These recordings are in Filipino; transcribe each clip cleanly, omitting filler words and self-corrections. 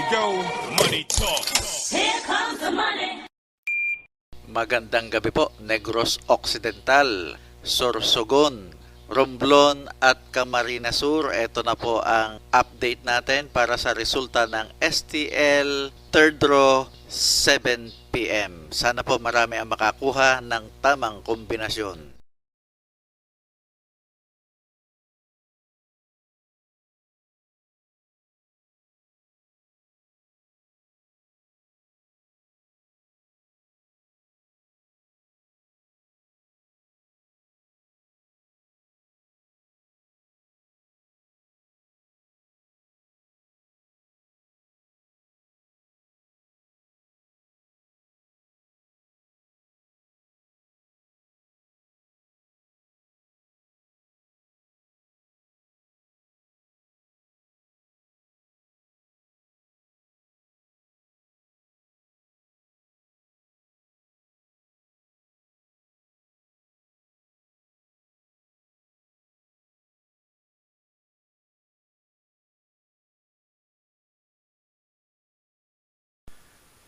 go, money talk. Here comes the money. Magandang gabi po, Negros Occidental, Sorsogon, Romblon at Camarines Sur. Ito na po ang update natin para sa resulta ng STL Third Draw 7 PM. Sana po marami ang makakuha ng tamang kombinasyon.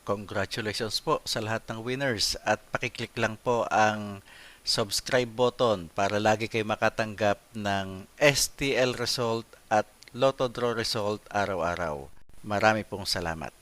Congratulations po sa lahat ng winners at pakiclick lang po ang subscribe button para lagi kayo makatanggap ng STL result at Lotto Draw result araw-araw. Marami pong salamat.